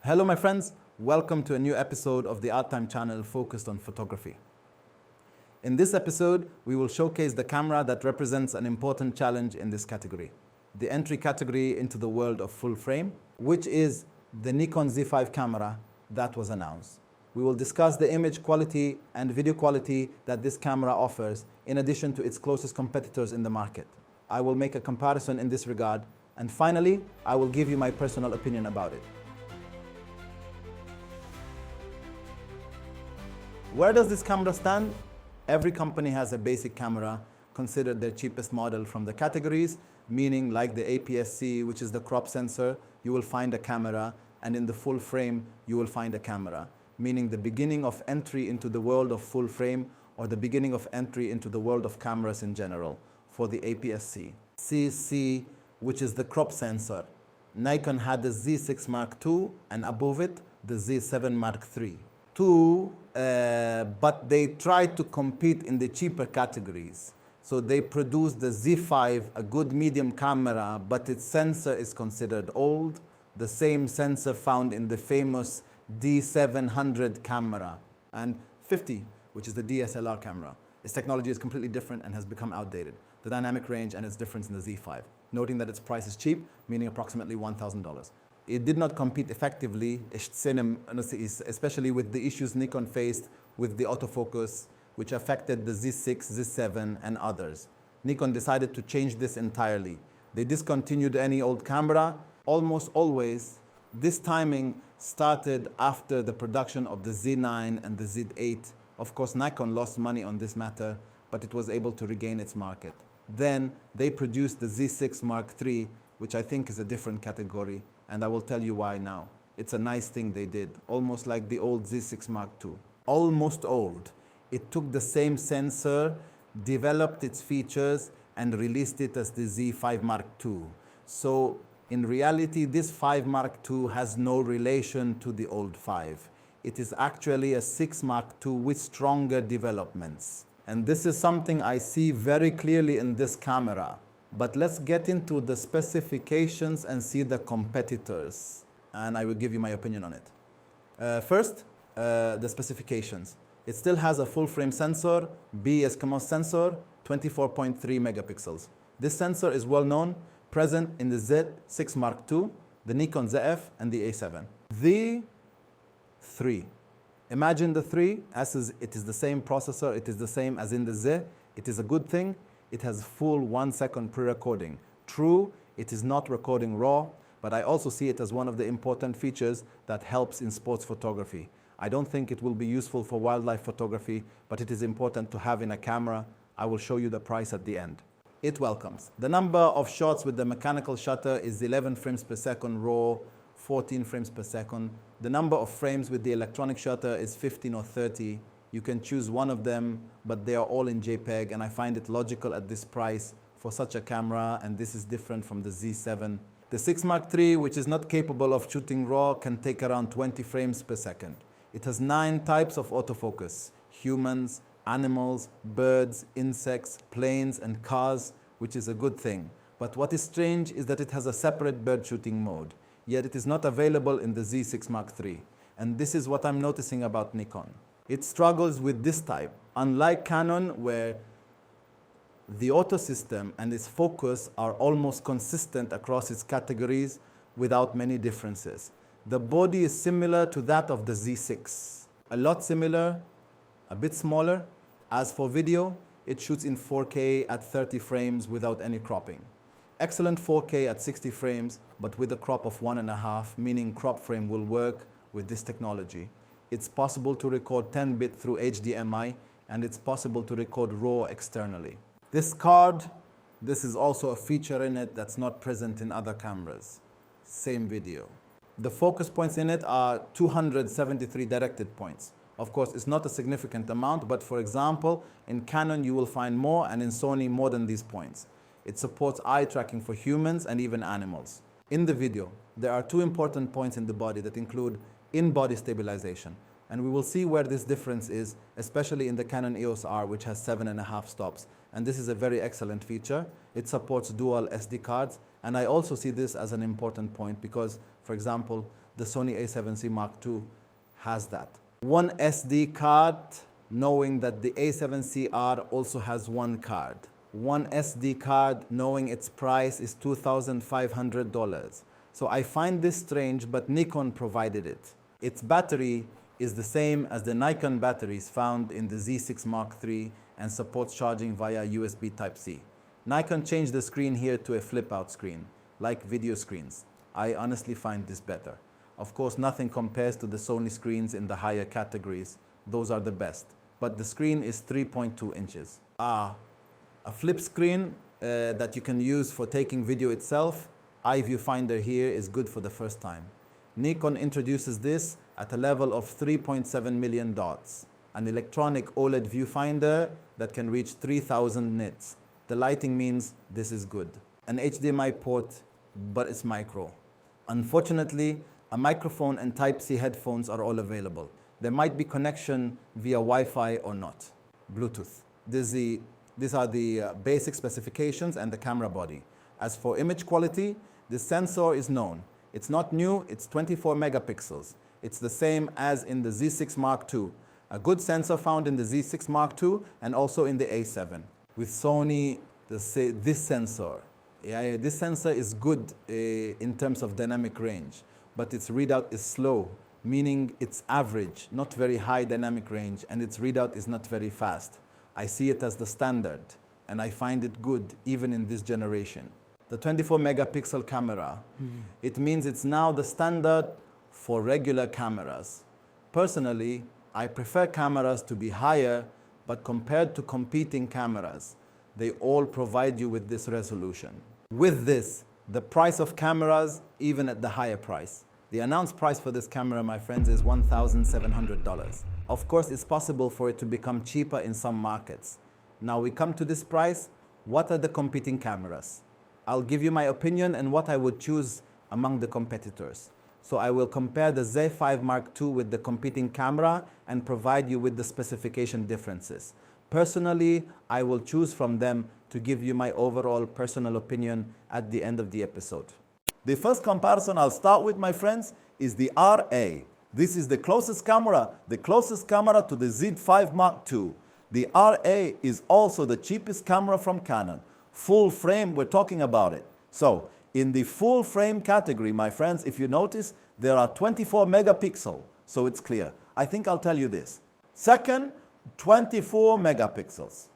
Hello my friends, welcome to a new episode of the Art Time channel focused on photography. In this episode, we will showcase the camera that represents an important challenge in this category, the entry category into the world of full frame, which is the Nikon Z5 camera that was announced. We will discuss the image quality and video quality that this camera offers, in addition to its closest competitors in the market. I will make a comparison in this regard, and finally, I will give you my personal opinion about it. Where does this camera stand? Every company has a basic camera considered their cheapest model from the categories, meaning like the APS-C, which is the crop sensor, you will find a camera, and in the full frame, you will find a camera, meaning the beginning of entry into the world of full frame or the beginning of entry into the world of cameras in general for the APS-C. CC, which is the crop sensor. Nikon had the Z6 Mark II, and above it, the Z7 Mark III. But they tried to compete in the cheaper categories. So they produced the Z5, a good medium camera, but its sensor is considered old, the same sensor found in the famous D700 camera, and 50, which is the DSLR camera. Its technology is completely different and has become outdated. The dynamic range and its difference in the Z5, noting that its price is cheap, meaning approximately $1,000. It did not compete effectively, especially with the issues Nikon faced with the autofocus, which affected the Z6, Z7, and others. Nikon decided to change this entirely. They discontinued any old camera, almost always. This timing started after the production of the Z9 and the Z8. Of course, Nikon lost money on this matter, but it was able to regain its market. Then they produced the Z6 Mark III, which I think is a different category, and I will tell you why now. It's a nice thing they did, almost like the old Z6 Mark II. Almost old. It took the same sensor, developed its features, and released it as the Z5 Mark II. So in reality, this 5 Mark II has no relation to the old 5. It is actually a 6 Mark II with stronger developments. And this is something I see very clearly in this camera. But let's get into the specifications and see the competitors. And I will give you my opinion on it. First, the specifications. It still has a full frame sensor, B Eskimo sensor, 24.3 megapixels. This sensor is well known, present in the Z6 Mark II, the Nikon ZF, and the A7. The 3. Imagine the 3, it is the same processor, it is the same as in the Z. It is a good thing. It has full 1 second pre-recording. True, it is not recording RAW, but I also see it as one of the important features that helps in sports photography. I don't think it will be useful for wildlife photography, but it is important to have in a camera. I will show you the price at the end. It welcomes. The number of shots with the mechanical shutter is 11 frames per second RAW, 14 frames per second. The number of frames with the electronic shutter is 15 or 30. You can choose one of them, but they are all in JPEG, and I find it logical at this price for such a camera, and this is different from the Z7. The 6 Mark III, which is not capable of shooting RAW, can take around 20 frames per second. It has 9 types of autofocus: humans, animals, birds, insects, planes, and cars, which is a good thing. But what is strange is that it has a separate bird shooting mode, yet it is not available in the Z6 Mark III. And this is what I'm noticing about Nikon. It struggles with this type. Unlike Canon, where the auto system and its focus are almost consistent across its categories without many differences. The body is similar to that of the Z6. A lot similar, a bit smaller. As for video, it shoots in 4K at 30 frames without any cropping. Excellent 4K at 60 frames, but with a crop of 1.5, meaning crop frame will work with this technology. It's possible to record 10-bit through HDMI, and it's possible to record RAW externally. This card, this is also a feature in it that's not present in other cameras. Same video. The focus points in it are 273 directed points. Of course, it's not a significant amount, but for example, in Canon you will find more, and in Sony more than these points. It supports eye tracking for humans and even animals. In the video, there are 2 important points in the body that include in-body stabilization. And we will see where this difference is, especially in the Canon EOS R, which has 7.5 stops. And this is a very excellent feature. It supports dual SD cards. And I also see this as an important point because, for example, the Sony a7C Mark II has that. One SD card, knowing that the a7CR also has one card. One SD card, knowing its price is $2,500. So I find this strange, but Nikon provided it. Its battery is the same as the Nikon batteries found in the Z6 Mark III and supports charging via USB Type-C. Nikon changed the screen here to a flip-out screen, like video screens. I honestly find this better. Of course, nothing compares to the Sony screens in the higher categories. Those are the best. But the screen is 3.2 inches. A flip screen that you can use for taking video itself. Eye viewfinder here is good for the first time. Nikon introduces this at a level of 3.7 million dots. An electronic OLED viewfinder that can reach 3000 nits. The lighting means this is good. An HDMI port, but it's micro. Unfortunately, a microphone and Type-C headphones are all available. There might be connection via Wi-Fi or not. Bluetooth. These are the basic specifications and the camera body. As for image quality, the sensor is known. It's not new, it's 24 megapixels. It's the same as in the Z6 Mark II. A good sensor found in the Z6 Mark II and also in the A7. With Sony, this sensor is good in terms of dynamic range, but its readout is slow, meaning it's average, not very high dynamic range, and its readout is not very fast. I see it as the standard, and I find it good even in this generation. The 24 megapixel camera, it means it's now the standard for regular cameras. Personally, I prefer cameras to be higher, but compared to competing cameras, they all provide you with this resolution. With this, the price of cameras, even at the higher price. The announced price for this camera, my friends, is $1,700. Of course, it's possible for it to become cheaper in some markets. Now we come to this price, what are the competing cameras? I'll give you my opinion and what I would choose among the competitors. So I will compare the Z5 Mark II with the competing camera and provide you with the specification differences. Personally, I will choose from them to give you my overall personal opinion at the end of the episode. The first comparison I'll start with, my friends, is the RA. This is the closest camera to the Z5 Mark II. The RA is also the cheapest camera from Canon. Full frame, we're talking about it. So, in the full frame category, my friends, if you notice, there are 24 megapixel, so it's clear. I think I'll tell you this. Second, 24 megapixels.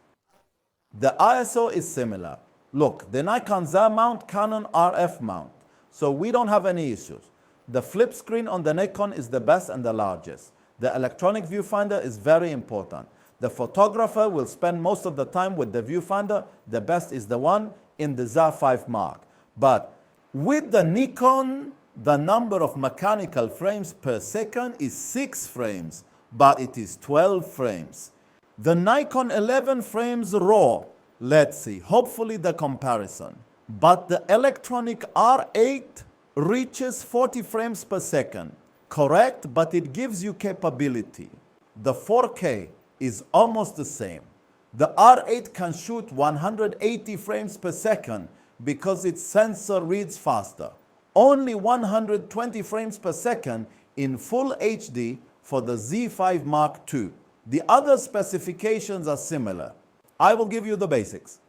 The ISO is similar. Look, the Nikon Z mount, Canon RF mount. So we don't have any issues. The flip screen on the Nikon is the best and the largest. The electronic viewfinder is very important. The photographer will spend most of the time with the viewfinder. The best is the one in the Z5 Mark. But with the Nikon, the number of mechanical frames per second is 6 frames, but it is 12 frames. The Nikon 11 frames raw. Let's see, hopefully the comparison. But the electronic R8 reaches 40 frames per second. Correct, but it gives you capability. The 4K is almost the same. The R8 can shoot 180 frames per second because its sensor reads faster. Only 120 frames per second in full HD for the Z5 Mark II. The other specifications are similar. I will give you the basics.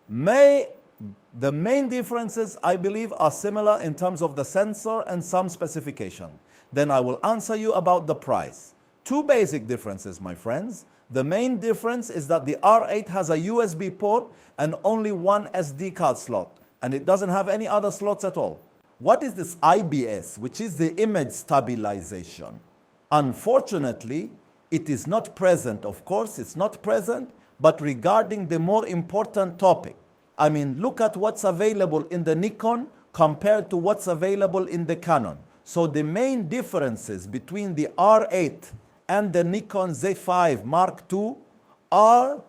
The main differences, I believe, are similar in terms of the sensor and some specification. Then I will answer you about the price. Two basic differences, my friends. The main difference is that the R8 has a USB port and only one SD card slot, and it doesn't have any other slots at all. What is this IBS, which is the image stabilization? Unfortunately, it is not present. Of course, it's not present, but regarding the more important topic, I mean, look at what's available in the Nikon compared to what's available in the Canon. So the main differences between the R8 and the Nikon Z5 Mark II are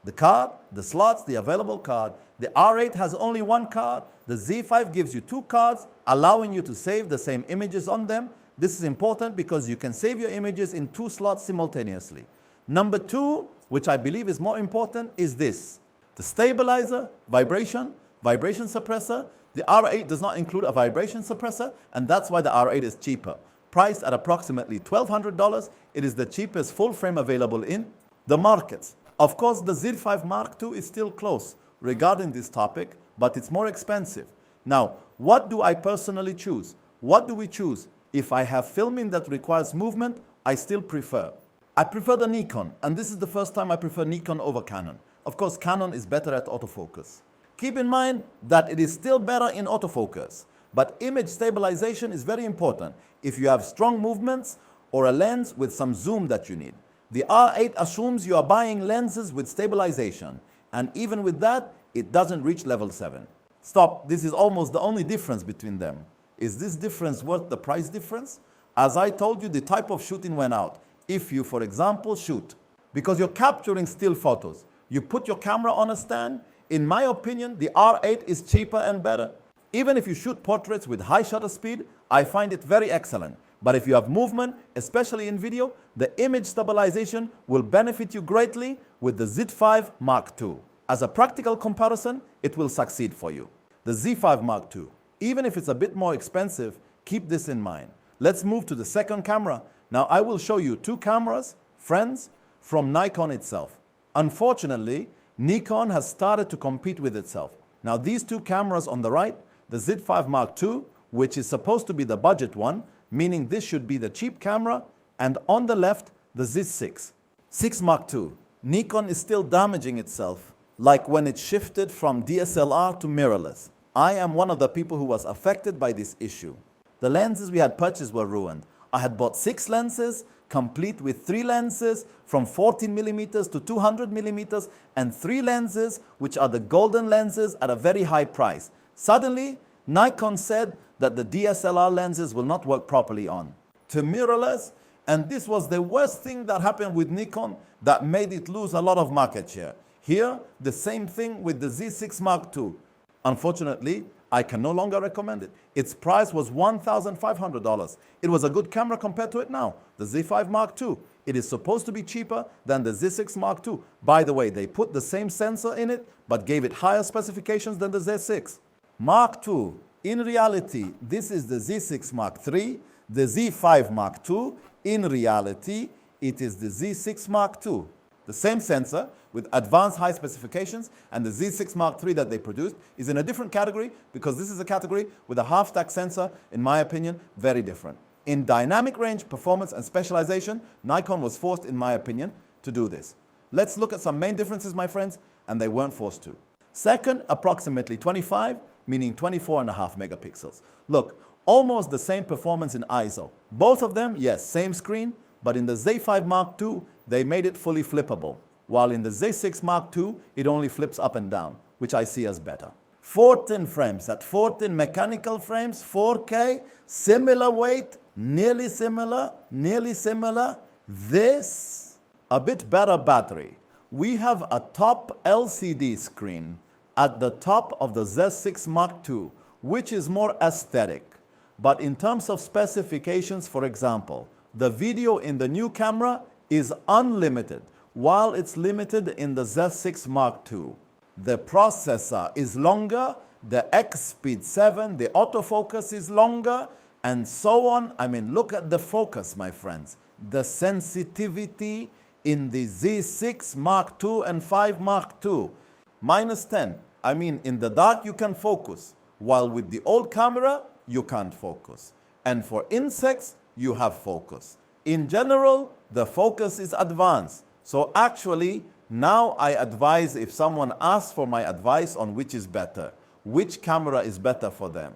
the card, the slots, the available card. The R8 has only one card. The Z5 gives you two cards, allowing you to save the same images on them. This is important because you can save your images in two slots simultaneously. Number two, which I believe is more important, is this. The stabilizer, vibration suppressor. The R8 does not include a vibration suppressor, and that's why the R8 is cheaper. priced at approximately $1,200. It is the cheapest full frame available in the markets. Of course, the Z5 Mark II is still close regarding this topic, but it's more expensive. Now, what do I personally choose? What do we choose? If I have filming that requires movement, I still prefer. I prefer the Nikon, and this is the first time I prefer Nikon over Canon. Of course, Canon is better at autofocus. Keep in mind that it is still better in autofocus, but image stabilization is very important if you have strong movements or a lens with some zoom that you need. The R8 assumes you are buying lenses with stabilization, and even with that, it doesn't reach level 7. Stop, this is almost the only difference between them. Is this difference worth the price difference? As I told you, the type of shooting went out. If you, for example, shoot, because you're capturing still photos, you put your camera on a stand, in my opinion, the R8 is cheaper and better. Even if you shoot portraits with high shutter speed, I find it very excellent. But if you have movement, especially in video, the image stabilization will benefit you greatly with the Z5 Mark II. As a practical comparison, it will succeed for you. The Z5 Mark II, even if it's a bit more expensive, keep this in mind. Let's move to the second camera. Now I will show you two cameras, friends, from Nikon itself. Unfortunately, Nikon has started to compete with itself. Now these two cameras on the right, the Z5 Mark II, which is supposed to be the budget one, meaning this should be the cheap camera, and on the left, the Z6. 6 Mark II. Nikon is still damaging itself, like when it shifted from DSLR to mirrorless. I am one of the people who was affected by this issue. The lenses we had purchased were ruined. I had bought 6 lenses, complete with 3 lenses from 14mm to 200mm, and 3 lenses which are the golden lenses at a very high price. Suddenly, Nikon said that the DSLR lenses will not work properly on to mirrorless, and this was the worst thing that happened with Nikon that made it lose a lot of market share. Here, the same thing with the Z6 Mark II. Unfortunately, I can no longer recommend it. Its price was $1,500. It was a good camera compared to it now. The Z5 Mark II. It is supposed to be cheaper than the Z6 Mark II. By the way, they put the same sensor in it, but gave it higher specifications than the Z6. Mark II. In reality, this is the Z6 Mark III. The Z5 Mark II. In reality, it is the Z6 Mark II. The same sensor with advanced high specifications, and the Z6 Mark III that they produced is in a different category because this is a category with a half-stack sensor, in my opinion, very different. In dynamic range, performance, and specialization, Nikon was forced, in my opinion, to do this. Let's look at some main differences, my friends, and they weren't forced to. Second, approximately 25, meaning 24.5 megapixels. Look, almost the same performance in ISO. Both of them, yes, same screen, but in the Z5 Mark II, they made it fully flippable, while in the Z6 Mark II, it only flips up and down, which I see as better. 14 frames, at 14 mechanical frames, 4K, similar weight, nearly similar. This, a bit better battery. We have a top LCD screen at the top of the Z6 Mark II, which is more aesthetic. But in terms of specifications, for example, the video in the new camera is unlimited, while it's limited in the Z6 Mark II. The processor is longer, the X-Speed 7, the autofocus is longer, and so on. I mean, look at the focus, my friends. The sensitivity in the Z6 Mark II and 5 Mark II. -10. I mean, in the dark you can focus, while with the old camera, you can't focus. And for insects, you have focus. In general, the focus is advanced. So actually, now I advise if someone asks for my advice on which is better, which camera is better for them.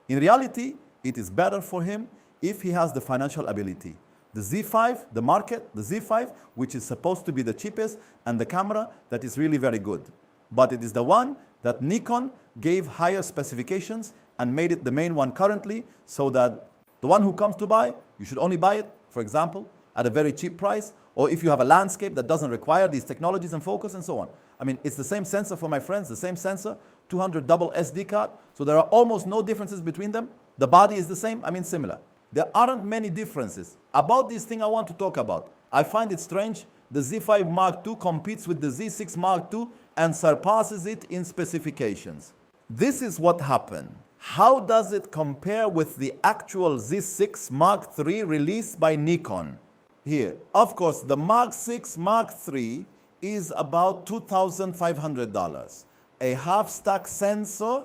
In reality, it is better for him if he has the financial ability. The Z5, the market, the Z5, which is supposed to be the cheapest, and the camera that is really very good. But it is the one that Nikon gave higher specifications and made it the main one currently, so that the one who comes to buy, you should only buy it, for example, at a very cheap price, or if you have a landscape that doesn't require these technologies and focus and so on. I mean, it's the same sensor for my friends, the same sensor, 200 double SD card, so there are almost no differences between them. The body is the same, I mean similar. There aren't many differences. About this thing I want to talk about. I find it strange the Z5 Mark II competes with the Z6 Mark II and surpasses it in specifications. This is what happened. How does it compare with the actual Z6 Mark III released by Nikon? Here, of course, the Mark VI Mark III is about $2,500. A half stack sensor,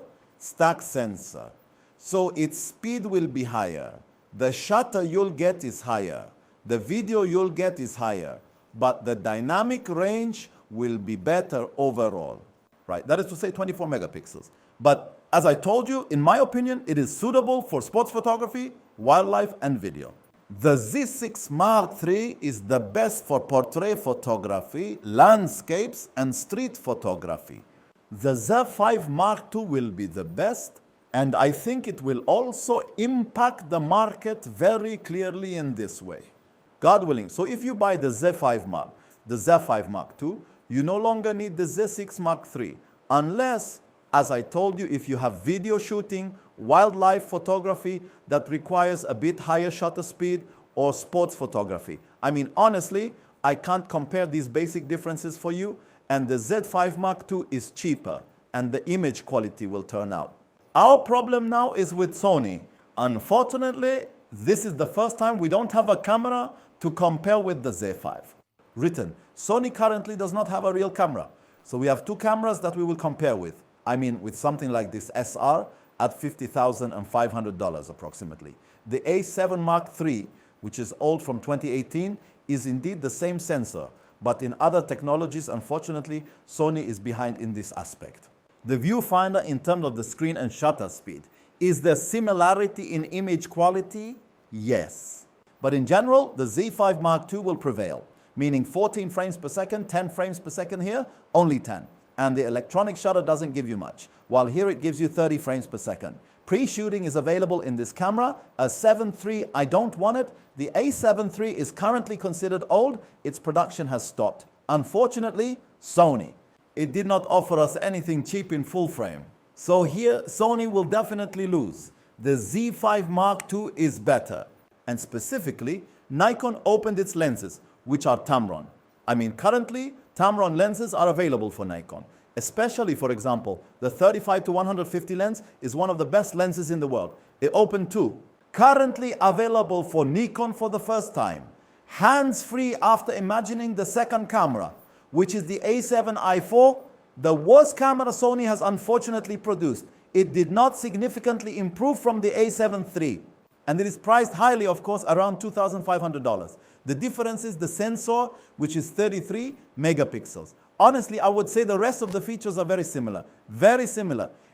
so its speed will be higher. The shutter you'll get is higher. The video you'll get is higher. But the dynamic range will be better overall, right? That is to say 24 megapixels. But as I told you, in my opinion, it is suitable for sports photography, wildlife, and video. The Z6 Mark III is the best for portrait photography, landscapes, and street photography. The Z5 Mark II will be the best, and I think it will also impact the market very clearly in this way. God willing. So if you buy the Z5 Mark II, you no longer need the Z6 Mark III, unless, as I told you, if you have video shooting, wildlife photography that requires a bit higher shutter speed, or sports photography. I mean, honestly, I can't compare these basic differences for you, and the Z5 Mark II is cheaper, and the image quality will turn out. Our problem now is with Sony. Unfortunately, this is the first time we don't have a camera to compare with the Z5. Written, Sony currently does not have a real camera. So we have two cameras that we will compare with. I mean, with something like this SR at $50,500 approximately. The A7 Mark III, which is old from 2018, is indeed the same sensor, but in other technologies, unfortunately, Sony is behind in this aspect. The viewfinder in terms of the screen and shutter speed. Is there similarity in image quality? Yes. But in general, the Z5 Mark II will prevail, meaning 14 frames per second, 10 frames per second here, only 10. And the electronic shutter doesn't give you much, while here it gives you 30 frames per second. Pre-shooting is available in this camera. A 7 III, I don't want it. The A7 III is currently considered old. Its production has stopped. Unfortunately, Sony. It did not offer us anything cheap in full frame. So here, Sony will definitely lose. The Z5 Mark II is better. And specifically, Nikon opened its lenses, which are Tamron. I mean, currently, Tamron lenses are available for Nikon. Especially, for example, the 35 to 150 lens is one of the best lenses in the world. It opened too. Currently available for Nikon for the first time. Hands-free after imagining the second camera, which is the A7 IV, the worst camera Sony has unfortunately produced. It did not significantly improve from the A7 III. And it is priced highly, of course, around $2,500. The difference is the sensor, which is 33 megapixels. Honestly, I would say the rest of the features are very similar,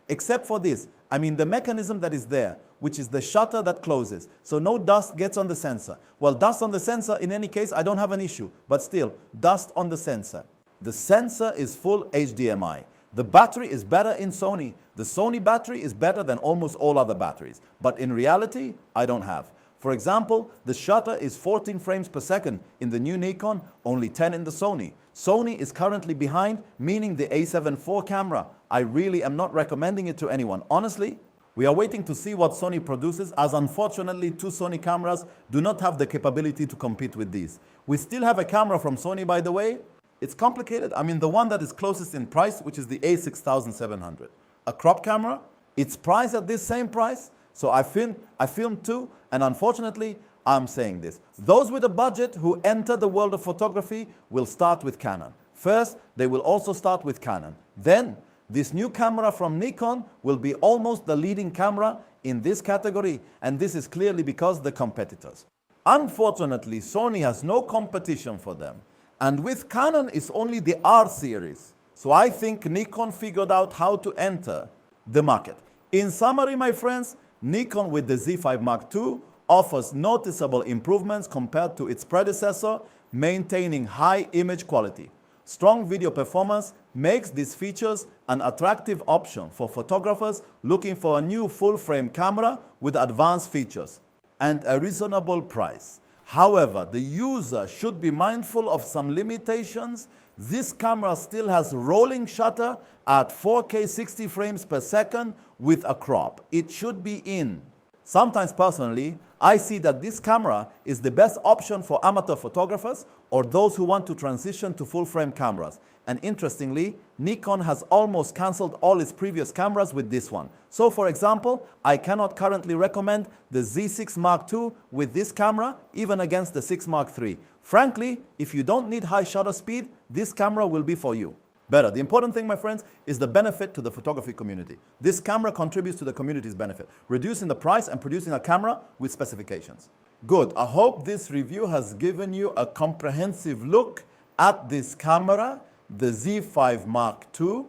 except for this. I mean, the mechanism that is there, which is the shutter that closes, so no dust gets on the sensor. Well, dust on the sensor, in any case, I don't have an issue, but still, dust on the sensor. The sensor is full HDMI. The battery is better in Sony. The Sony battery is better than almost all other batteries, but in reality, I don't have. For example, the shutter is 14 frames per second in the new Nikon, only 10 in the Sony. Sony is currently behind, meaning the A7 IV camera. I really am not recommending it to anyone. Honestly, we are waiting to see what Sony produces, as unfortunately two Sony cameras do not have the capability to compete with these. We still have a camera from Sony, by the way. It's complicated. I mean, the one that is closest in price, which is the A6700. A crop camera, it's priced at this same price. So I filmed too, and unfortunately, I'm saying this. Those with a budget who enter the world of photography will start with Canon. First, they will also start with Canon. Then, this new camera from Nikon will be almost the leading camera in this category, and this is clearly because the competitors. Unfortunately, Sony has no competition for them. And with Canon, it's only the R series. So I think Nikon figured out how to enter the market. In summary, my friends, Nikon with the Z5 Mark II offers noticeable improvements compared to its predecessor, maintaining high image quality. Strong video performance makes these features an attractive option for photographers looking for a new full-frame camera with advanced features and a reasonable price. However, the user should be mindful of some limitations. This camera still has rolling shutter at 4K 60 frames per second with a crop. It should be in. Sometimes personally, I see that this camera is the best option for amateur photographers or those who want to transition to full-frame cameras. And interestingly, Nikon has almost cancelled all its previous cameras with this one. So for example, I cannot currently recommend the Z6 Mark II with this camera, even against the 6 Mark III. Frankly, if you don't need high shutter speed, this camera will be for you. Better. The important thing, my friends, is the benefit to the photography community. This camera contributes to the community's benefit, reducing the price and producing a camera with specifications. Good. I hope this review has given you a comprehensive look at this camera, the Z5 Mark II,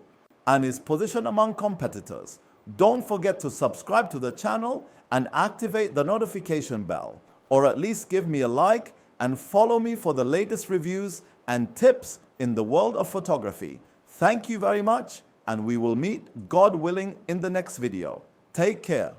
and its position among competitors. Don't forget to subscribe to the channel and activate the notification bell, or at least give me a like and follow me for the latest reviews and tips in the world of photography. Thank you very much, and we will meet, God willing, in the next video. Take care.